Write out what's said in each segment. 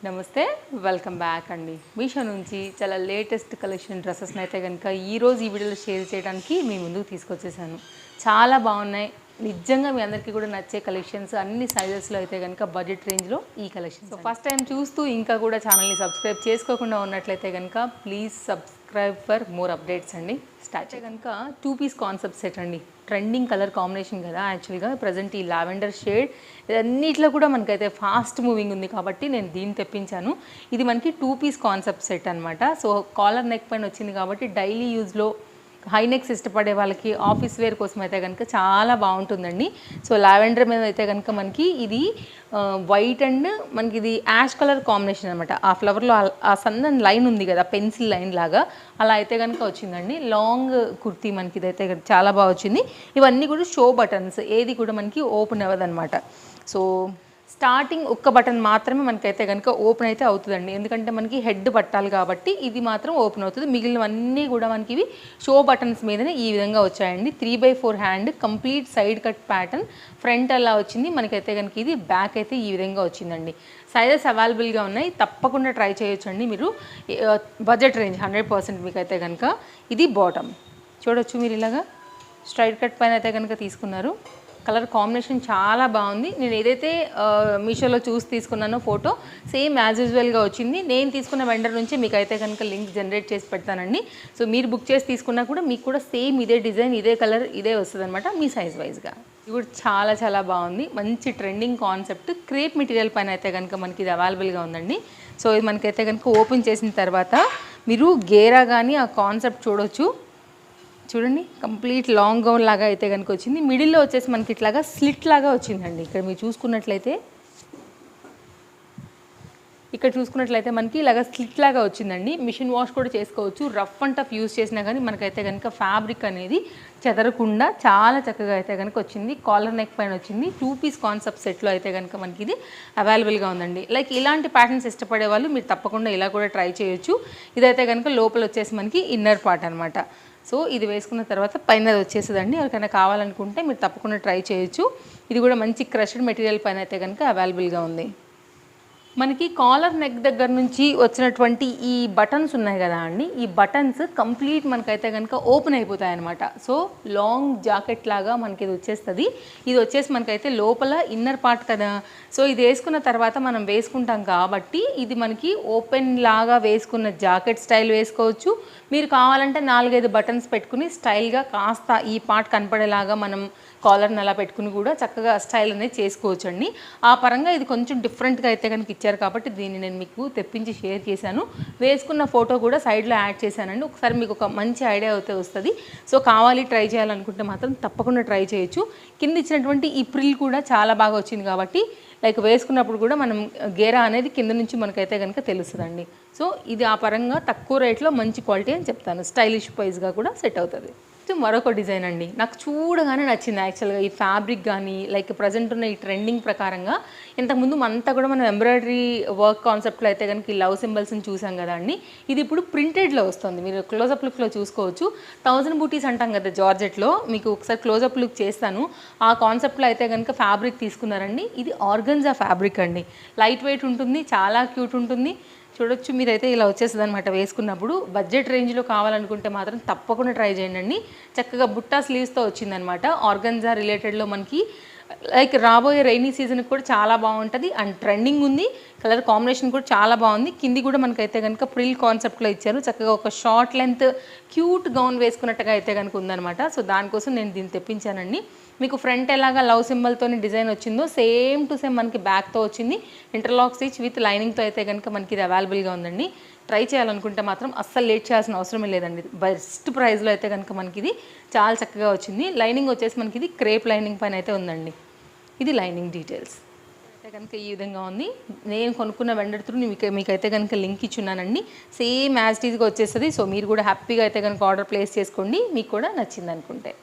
నమస్తే, welcome back అండి. మీషో నుంచి చాలా లేటెస్ట్ కలెక్షన్ డ్రెస్సెస్ని అయితే కనుక ఈరోజు ఈ వీడియోలో షేర్ చేయడానికి మీ ముందుకు తీసుకొచ్చేసాను. చాలా బాగున్నాయి. నిజంగా మీ అందరికీ కూడా నచ్చే కలెక్షన్స్, అన్ని సైజెస్లో అయితే కనుక బడ్జెట్ రేంజ్లో ఈ కలెక్షన్. సో ఫస్ట్ టైం చూస్తూ ఇంకా కూడా ఛానల్ని సబ్స్క్రైబ్ చేసుకోకుండా ఉన్నట్లయితే కనుక please subscribe for more updates అండి. స్టార్ట్ అయితే కనుక 2 పీస్ కాన్సెప్ట్ సెట్ అండి. ట్రెండింగ్ కలర్ కాంబినేషన్ కదా యాక్చువల్గా ప్రజెంట్ ఈ లావెండర్ షేడ్ అన్నిట్లో కూడా మనకైతే ఫాస్ట్ మూవింగ్ ఉంది కాబట్టి నేను దీన్ని తెప్పించాను. ఇది మనకి 2 పీస్ కాన్సెప్ట్ సెట్ అనమాట. సో కాలర్ నెక్ పైన వచ్చింది కాబట్టి డైలీ యూజ్లో హై నెక్స్ ఇష్టపడే వాళ్ళకి ఆఫీస్ వేర్ కోసం అయితే కనుక చాలా బాగుంటుందండి. సో లావెండర్ మీద అయితే కనుక మనకి ఇది వైట్ అండ్ మనకి ఇది యాష్ కలర్ కాంబినేషన్ అనమాట. ఆ ఫ్లవర్లో ఆ సన్న లైన్ ఉంది కదా, పెన్సిల్ లైన్ లాగా అలా అయితే కనుక వచ్చిందండి. లాంగ్ కుర్తీ మనకి ఇదైతే చాలా బాగా వచ్చింది. ఇవన్నీ కూడా షో బటన్స్, ఏది కూడా మనకి ఓపెన్ అవ్వదన్నమాట. సో స్టార్టింగ్ ఒక్క బటన్ మాత్రమే మనకైతే కనుక ఓపెన్ అయితే అవుతుందండి, ఎందుకంటే మనకి హెడ్ పట్టాలి కాబట్టి ఇది మాత్రం ఓపెన్ అవుతుంది. మిగిలినవన్నీ కూడా మనకి ఇవి షో బటన్స్ మీదనే ఈ విధంగా వచ్చాయండి. 3/4 hand complete side cut pattern, front అలా వచ్చింది మనకైతే కనుక. ఇది బ్యాక్ అయితే ఈ విధంగా వచ్చిందండి. సైజెస్ అవైలబుల్గా ఉన్నాయి, తప్పకుండా ట్రై చేయొచ్చండి మీరు. బడ్జెట్ రేంజ్ 100% మీకైతే కనుక. ఇది బాటమ్ చూడొచ్చు మీరు, ఇలాగా స్ట్రైట్ కట్ పైన అయితే కనుక తీసుకున్నారు. కలర్ కాంబినేషన్ చాలా బాగుంది. నేను ఏదైతే మీషోలో చూసి తీసుకున్నానో ఫోటో సేమ్ యాజ్ యూజువల్గా వచ్చింది. నేను తీసుకున్న వెండర్ నుంచి మీకు అయితే కనుక లింక్ జనరేట్ చేసి పెడతానండి. సో మీరు బుక్ చేసి తీసుకున్నా కూడా మీకు కూడా సేమ్ ఇదే డిజైన్, ఇదే కలర్, ఇదే వస్తుంది అనమాట మీ సైజ్ వైజ్గా. ఇది కూడా చాలా చాలా బాగుంది. మంచి ట్రెండింగ్ కాన్సెప్ట్ క్రేప్ మెటీరియల్ పైన అయితే కనుక మనకి ఇది అవైలబుల్గా ఉందండి. సో ఇది మనకైతే కనుక ఓపెన్ చేసిన తర్వాత మీరు గేరా కానీ ఆ కాన్సెప్ట్ చూడొచ్చు. చూడండి, కంప్లీట్ లాంగ్ గౌన్ లాగా అయితే కనుక వచ్చింది. మిడిల్లో వచ్చేసి మనకి ఇట్లాగా స్లిట్ లాగా వచ్చిందండి. ఇక్కడ మీరు చూసుకున్నట్లయితే మనకి ఇలాగా స్లిట్ లాగా వచ్చిందండి. మిషన్ వాష్ కూడా చేసుకోవచ్చు. రఫ్ అండ్ టఫ్ యూస్ చేసినా కానీ మనకైతే కనుక ఫ్యాబ్రిక్ అనేది చెదరకుండా చాలా చక్కగా అయితే కనుక వచ్చింది. కాలర్ నెక్ పైన వచ్చింది. 2 పీస్ కాన్సెప్ట్ సెట్లో అయితే కనుక మనకి ఇది అవైలబుల్గా ఉందండి. లైక్ ఇలాంటి ప్యాటర్న్స్ ఇష్టపడే వాళ్ళు మీరు తప్పకుండా ఇలా కూడా ట్రై చేయొచ్చు. ఇదైతే కనుక లోపల వచ్చేసి మనకి ఇన్నర్ పార్ట్ అనమాట. సో ఇది వేసుకున్న తర్వాత పైన వచ్చేసేదండి. ఎవరికైనా కావాలనుకుంటే మీరు తప్పకుండా ట్రై చేయొచ్చు. ఇది కూడా మంచి క్రష్డ్ మెటీరియల్ పైన అయితే కనుక అవైలబుల్గా ఉంది. మనకి కాలర్ నెక్ దగ్గర నుంచి వచ్చినటువంటి ఈ బటన్స్ ఉన్నాయి కదా అండి, ఈ బటన్స్ కంప్లీట్ మనకైతే కనుక ఓపెన్ అయిపోతాయి అనమాట. సో లాంగ్ జాకెట్ లాగా మనకి ఇది వచ్చేస్తుంది. ఇది వచ్చేసి మనకైతే లోపల ఇన్నర్ పార్ట్ కదా. సో ఇది వేసుకున్న తర్వాత మనం వేసుకుంటాం కాబట్టి ఇది మనకి ఓపెన్ లాగా వేసుకున్న జాకెట్ స్టైల్ వేసుకోవచ్చు. మీరు కావాలంటే 4-5 బటన్స్ పెట్టుకుని స్టైల్గా కాస్త ఈ పార్ట్ కనపడేలాగా మనం కాలర్ని అలా పెట్టుకుని కూడా చక్కగా స్టైల్ అనేది చేసుకోవచ్చు అండి. ఆ పరంగా ఇది కొంచెం డిఫరెంట్గా అయితే కనుక ఇచ్చారు కాబట్టి దీన్ని నేను మీకు తెప్పించి షేర్ చేశాను. వేసుకున్న ఫోటో కూడా సైడ్లో యాడ్ చేశానండి. ఒకసారి మీకు ఒక మంచి ఐడియా అయితే వస్తుంది. సో కావాలి ట్రై చేయాలనుకుంటే మాత్రం తప్పకుండా ట్రై చేయొచ్చు. కింద ఇచ్చినటువంటి ఈ ప్రిల్ కూడా చాలా బాగా వచ్చింది కాబట్టి లైక్ వేసుకున్నప్పుడు కూడా మనం గేరా అనేది కింద నుంచి మనకైతే కనుక తెలుస్తుందండి. సో ఇది ఆ పరంగా తక్కువ రేట్లో మంచి క్వాలిటీ అని చెప్తాను. స్టైలిష్ వైజ్గా కూడా సెట్ అవుతుంది. మరొక డిజైన్ అండి, నాకు చూడగానే నచ్చింది యాక్చువల్గా. ఈ ఫ్యాబ్రిక్ కానీ లైక్ ప్రజెంట్ ఉన్న ఈ ట్రెండింగ్ ప్రకారంగా ఇంతకుముందు అంతా కూడా మనం ఎంబ్రాయిడరీ వర్క్ కాన్సెప్ట్లో అయితే కనుక ఈ లవ్ సింబల్స్ని చూసాం కదా అండి. ఇది ఇప్పుడు ప్రింటెడ్లో వస్తుంది. మీరు క్లోజప్ లుక్లో చూసుకోవచ్చు. 1000 బూటీస్ అంటాం కదా జార్జెట్లో, మీకు ఒకసారి క్లోజప్ లుక్ చేస్తాను. ఆ కాన్సెప్ట్లో అయితే కనుక ఫ్యాబ్రిక్ తీసుకున్నారండి. ఇది ఆర్గన్జా ఫ్యాబ్రిక్ అండి. లైట్ వెయిట్ ఉంటుంది, చాలా క్యూట్ ఉంటుంది. చూడొచ్చు మీరైతే ఇలా వచ్చేస్తుంది అనమాట వేసుకున్నప్పుడు. బడ్జెట్ రేంజ్లో కావాలనుకుంటే మాత్రం తప్పకుండా ట్రై చేయండి. చక్కగా బుట్టా స్లీవ్స్తో వచ్చిందనమాట. ఆర్గన్జా రిలేటెడ్లో మనకి లైక్ రాబోయే రైనీ సీజన్కి కూడా చాలా బాగుంటుంది అండ్ ట్రెండింగ్ ఉంది. కలర్ కాంబినేషన్ కూడా చాలా బాగుంది. కింది కూడా మనకైతే కనుక ప్రిల్ కాన్సెప్ట్లో ఇచ్చారు. చక్కగా ఒక షార్ట్ లెంత్ క్యూట్ గౌన్ వేసుకున్నట్టుగా అయితే కనుక ఉందనమాట. సో దానికోసం నేను దీన్ని తెప్పించానండి. మీకు ఫ్రంట్ ఎలాగా లవ్ సింబల్తో డిజైన్ వచ్చిందో సేమ్ టు సేమ్ మనకి బ్యాక్తో వచ్చింది. ఇంటర్లాక్ స్టిచ్ విత్ లైనింగ్తో అయితే కనుక మనకి ఇది అవైలబుల్గా ఉందండి. ట్రై చేయాలనుకుంటే మాత్రం అస్సలు లేట్ చేయాల్సిన అవసరమే లేదండి. బెస్ట్ ప్రైస్లో అయితే కనుక మనకి ఇది చాలా చక్కగా వచ్చింది. లైనింగ్ వచ్చేసి మనకి ఇది క్రేప్ లైనింగ్ పైన అయితే ఉందండి. ఇది లైనింగ్ డీటెయిల్స్ అయితే కనుక ఈ విధంగా ఉంది. నేను కొనుక్కున్న వెండర్ త్రూ మీకైతే కనుక లింక్ ఇచ్చున్నానండి. సేమ్ యాజ్ ఇట్ ఈజ్గా వచ్చేస్తుంది. సో మీరు కూడా హ్యాపీగా అయితే కనుక ఆర్డర్ ప్లేస్ చేసుకోండి, మీకు కూడా నచ్చింది అనుకుంటే.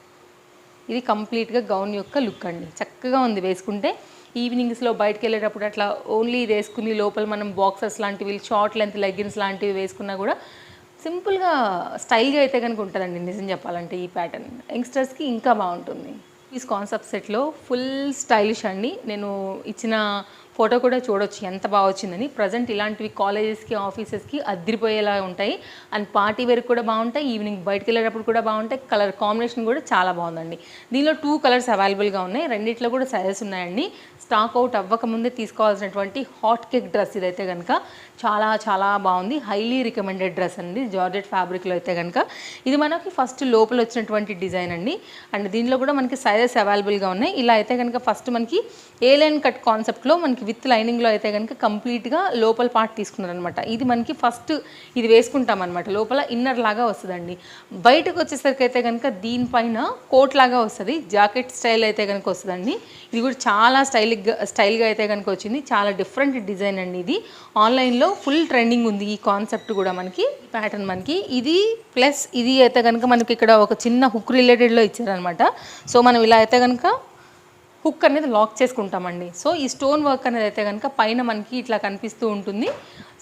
ఇది కంప్లీట్గా గౌన్ యొక్క లుక్ అండి. చక్కగా ఉంది వేసుకుంటే. ఈవినింగ్స్లో బయటకు వెళ్ళేటప్పుడు అట్లా ఓన్లీ ఇది వేసుకుని లోపల మనం బాక్సెస్ లాంటివి, షార్ట్ లెంత్ లెగ్గిన్స్ లాంటివి వేసుకున్నా కూడా సింపుల్గా స్టైల్గా అయితే కనుక ఉంటుందండి. నిజం చెప్పాలంటే ఈ ప్యాటర్న్ యంగ్స్టర్స్కి ఇంకా బాగుంటుంది. ఈ కాన్సెప్ట్ సెట్లో ఫుల్ స్టైలిష్ అండి. నేను ఇచ్చిన ఫోటో కూడా చూడొచ్చు ఎంత బాగా వచ్చిందని. ప్రజెంట్ ఇలాంటివి కాలేజెస్కి ఆఫీసెస్కి అద్దరిపోయేలా ఉంటాయి. అండ్ పార్టీ వేర్ కూడా బాగుంటాయి, ఈవినింగ్ బయటకు వెళ్ళేటప్పుడు కూడా బాగుంటాయి. కలర్ కాంబినేషన్ కూడా చాలా బాగుందండి. దీనిలో 2 కలర్స్ అవైలబుల్గా ఉన్నాయి, రెండిట్లో కూడా సైజెస్ ఉన్నాయండి. స్టాక్ అవుట్ అవ్వకముందే తీసుకోవాల్సినటువంటి హాట్ కేక్ డ్రెస్ ఇదైతే కనుక చాలా చాలా బాగుంది. హైలీ రికమెండెడ్ డ్రెస్ అండి, జార్జెట్ ఫ్యాబ్రిక్లో అయితే కనుక. ఇది మనకి ఫస్ట్ లోపల వచ్చినటువంటి డిజైన్ అండి. అండ్ దీనిలో కూడా మనకి సైజెస్ అవైలబుల్గా ఉన్నాయి. ఇలా అయితే కనుక ఫస్ట్ మనకి ఏ లైన్ కట్ కాన్సెప్ట్లో మనకి విత్ లైనింగ్లో అయితే కనుక కంప్లీట్గా లోపల పార్ట్ తీసుకున్నారనమాట. ఇది మనకి ఫస్ట్ ఇది వేసుకుంటాం అనమాట, లోపల ఇన్నర్ లాగా వస్తుందండి. బయటకు వచ్చేసరికి అయితే కనుక దీనిపైన కోట్ లాగా వస్తుంది, జాకెట్ స్టైల్ అయితే కనుక వస్తుందండి. ఇది కూడా చాలా స్టైల్గా అయితే కనుక వచ్చింది, చాలా డిఫరెంట్ డిజైన్ అండి. ఇది ఆన్లైన్లో ఫుల్ ట్రెండింగ్ ఉంది ఈ కాన్సెప్ట్ కూడా. మనకి ప్యాటర్న్ మనకి ఇది ప్లస్ ఇది అయితే కనుక మనకి ఇక్కడ ఒక చిన్న హుక్ రిలేటెడ్లో ఇచ్చారనమాట. సో మనం ఇలా అయితే కనుక హుక్ అనేది లాక్ చేసుకుంటామండి. సో ఈ స్టోన్ వర్క్ అనేది అయితే కనుక పైన మనకి ఇట్లా కనిపిస్తూ ఉంటుంది.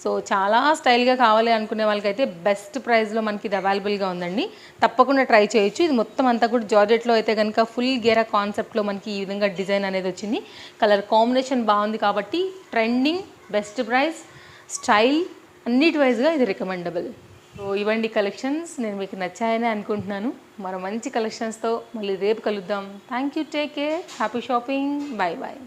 సో చాలా స్టైల్గా కావాలి అనుకునే వాళ్ళకైతే బెస్ట్ ప్రైస్లో మనకి ఇది అవైలబుల్గా ఉందండి, తప్పకుండా ట్రై చేయొచ్చు. ఇది మొత్తం అంతా కూడా జార్జెట్లో అయితే కనుక ఫుల్ గేరా కాన్సెప్ట్లో మనకి ఈ విధంగా డిజైన్ అనేది వచ్చింది. కలర్ కాంబినేషన్ బాగుంది కాబట్టి ట్రెండింగ్, బెస్ట్ ప్రైస్, స్టైల్ అన్నిటి వైజ్గా ఇది రికమెండబుల్. సో ఇవండి కలెక్షన్స్, నేను మీకు నచ్చాయని అనుకుంటున్నాను. మరో మంచి కలెక్షన్స్తో మళ్ళీ రేపు కలుద్దాం. Thank you, take care, happy shopping, bye bye.